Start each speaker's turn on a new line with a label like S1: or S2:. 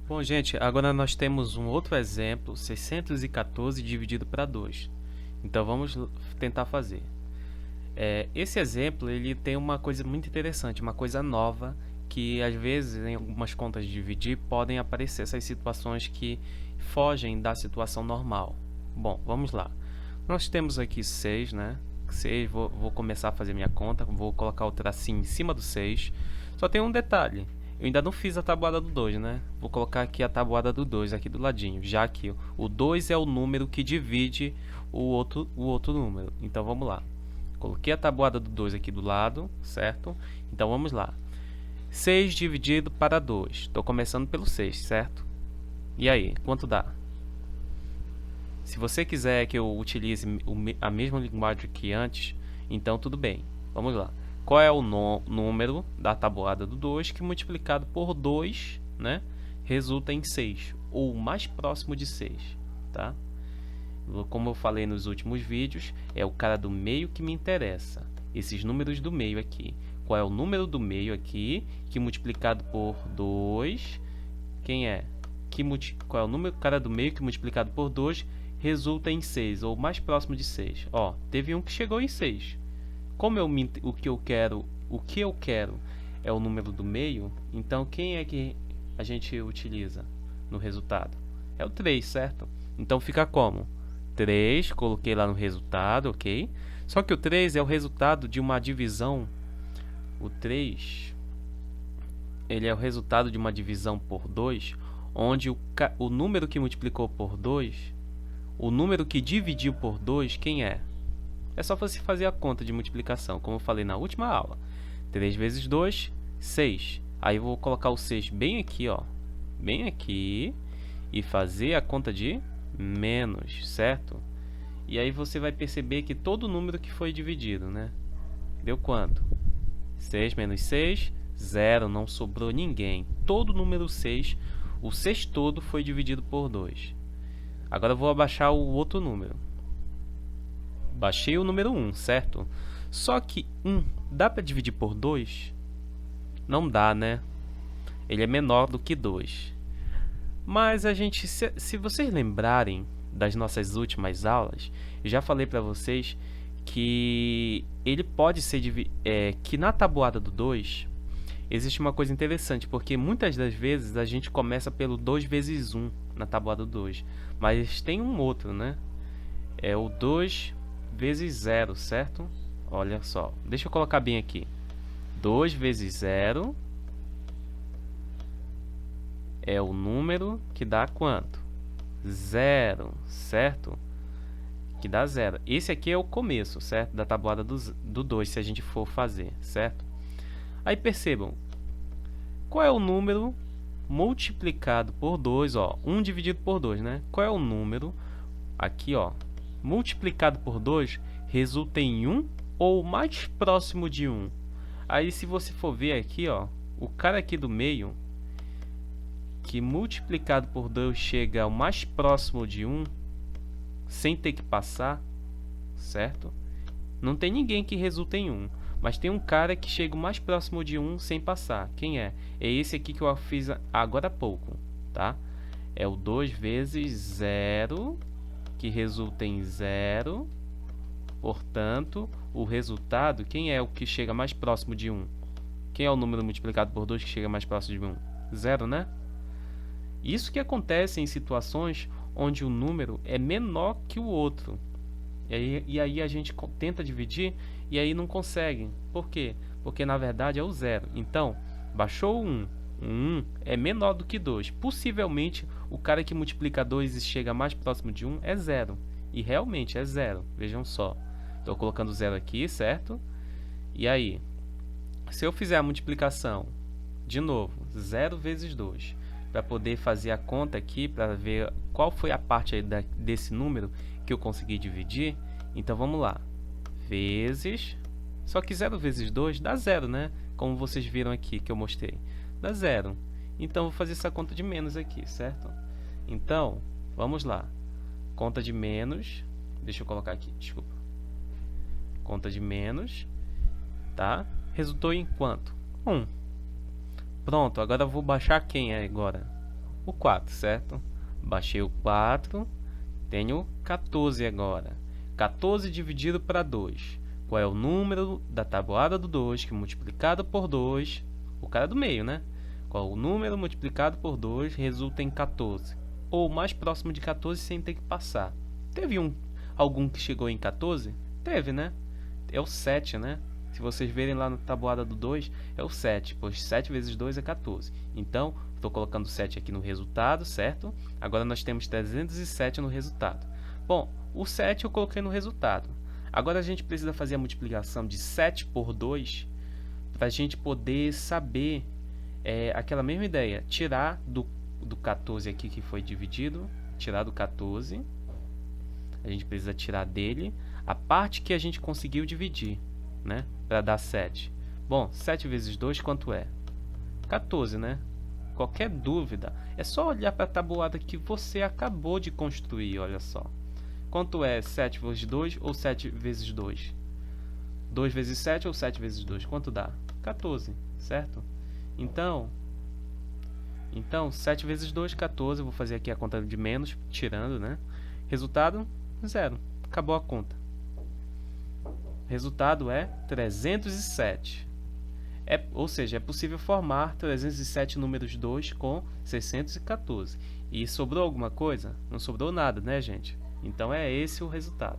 S1: Bom, gente, agora nós temos um outro exemplo, 614 dividido para 2. Então vamos tentar fazer. Esse exemplo ele tem uma coisa muito interessante, uma coisa nova, que às vezes em algumas contas de dividir podem aparecer essas situações que fogem da situação normal. Bom, vamos lá. Nós temos aqui 6, né? 6, vou começar a fazer minha conta, vou colocar o tracinho em cima do 6. Só tem um detalhe, eu ainda não fiz a tabuada do 2, né? Vou colocar aqui a tabuada do 2 aqui do ladinho, já que o 2 é o número que divide o outro número. Então vamos lá. Coloquei a tabuada do 2 aqui do lado, certo? Então vamos lá. 6 dividido para 2. Estou começando pelo 6, certo? E aí, quanto dá? Se você quiser que eu utilize a mesma linguagem que antes, então tudo bem. Vamos lá. Qual é o número da tabuada do 2 que multiplicado por 2, né, resulta em 6, ou o mais próximo de 6, tá? Como eu falei nos últimos vídeos, é o cara do meio que me interessa. Esses números do meio aqui. Qual é o número do meio aqui que multiplicado por 2, quem é? Qual é o número cara do meio que multiplicado por 2 resulta em 6, ou mais próximo de 6. Ó, teve um que chegou em 6. Como o que eu quero é o número do meio, então quem é que a gente utiliza no resultado? É o 3, certo? Então fica como? 3, coloquei lá no resultado, ok? Só que o 3 é o resultado de uma divisão. O 3, ele é o resultado de uma divisão por 2, onde o número que multiplicou por 2, o número que dividiu por 2, quem é? É só você fazer a conta de multiplicação, como eu falei na última aula. 3 vezes 2, 6. Aí eu vou colocar o 6 bem aqui, ó. Bem aqui. E fazer a conta de menos, certo? E aí você vai perceber que todo número que foi dividido, né? Deu quanto? 6 menos 6, 0. Não sobrou ninguém. Todo número 6, o 6 todo foi dividido por 2. Agora eu vou abaixar o outro número. Baixei o número 1, certo? Só que 1 dá para dividir por 2? Não dá, né? Ele é menor do que 2. Mas a gente, se vocês lembrarem das nossas últimas aulas, eu já falei para vocês que ele pode ser que na tabuada do 2 existe uma coisa interessante, porque muitas das vezes a gente começa pelo 2 vezes 1 na tabuada do 2, mas tem um outro, né? É o 2 vezes 0, certo? Olha só, deixa eu colocar bem aqui. 2 vezes 0 é o número que dá quanto? 0, certo? Que dá 0. Esse aqui é o começo, certo? Da tabuada do 2, se a gente for fazer, certo? Aí percebam, qual é o número multiplicado por 2, ó, 1 dividido por 2, né? Qual é o número aqui, ó, multiplicado por 2 resulta em 1 ou mais próximo de 1? Aí se você for ver aqui, ó, o cara aqui do meio, que multiplicado por 2 chega ao mais próximo de 1, sem ter que passar, certo? Não tem ninguém que resulta em 1, mas tem um cara que chega o mais próximo de 1 sem passar. Quem é? É esse aqui que eu fiz agora há pouco, tá? É o 2 vezes 0, que resulta em 0. Portanto, o resultado, quem é o que chega mais próximo de 1? Quem é o número multiplicado por 2 que chega mais próximo de 1? 0, né? Isso que acontece em situações onde o número é menor que o outro. E aí a gente tenta dividir e aí não consegue. Por quê? Porque na verdade é o 0. Então, baixou o 1. O 1 é menor do que 2. Possivelmente, o cara que multiplica 2 e chega mais próximo de 1 é 0. E realmente é 0. Vejam só. Estou colocando 0 aqui, certo? E aí? Se eu fizer a multiplicação, de novo, 0 vezes 2, para poder fazer a conta aqui, para ver qual foi a parte aí desse número que eu consegui dividir. Então vamos lá, vezes, só que 0 vezes 2 dá 0, né? Como vocês viram aqui que eu mostrei, dá 0. Então vou fazer essa conta de menos aqui, certo? Então, vamos lá, conta de menos, deixa eu colocar aqui, desculpa, conta de menos, tá? Resultou em quanto? 1. Pronto, agora eu vou baixar quem agora? o 4, certo? Baixei o 4, tenho 14 agora. 14 dividido para 2. Qual é o número da tabuada do 2 que multiplicado por 2, o cara do meio, né? Qual o número multiplicado por 2 resulta em 14? Ou mais próximo de 14 sem ter que passar. Teve algum que chegou em 14? Teve, né? É o 7, né? Se vocês verem lá na tabuada do 2, é o 7, pois 7 vezes 2 é 14. Então, estou colocando 7 aqui no resultado, certo? Agora nós temos 307 no resultado. Bom, o 7 eu coloquei no resultado. Agora a gente precisa fazer a multiplicação de 7 por 2 para a gente poder saber aquela mesma ideia. Tirar do 14 aqui que foi dividido, tirar do 14. A gente precisa tirar dele a parte que a gente conseguiu dividir, né? Para dar 7. Bom, 7 vezes 2 quanto é? 14, né? Qualquer dúvida, é só olhar para a tabuada que você acabou de construir, olha só. Quanto é 7 vezes 2 ou 7 vezes 2? 2 vezes 7 ou 7 vezes 2? Quanto dá? 14, certo? Então 7 vezes 2, 14. Eu vou fazer aqui a conta de menos, tirando, né? Resultado, 0. Acabou a conta. Resultado é 307. Ou seja, é possível formar 307 números 2 com 614. E sobrou alguma coisa? Não sobrou nada, né, gente? Então é esse o resultado.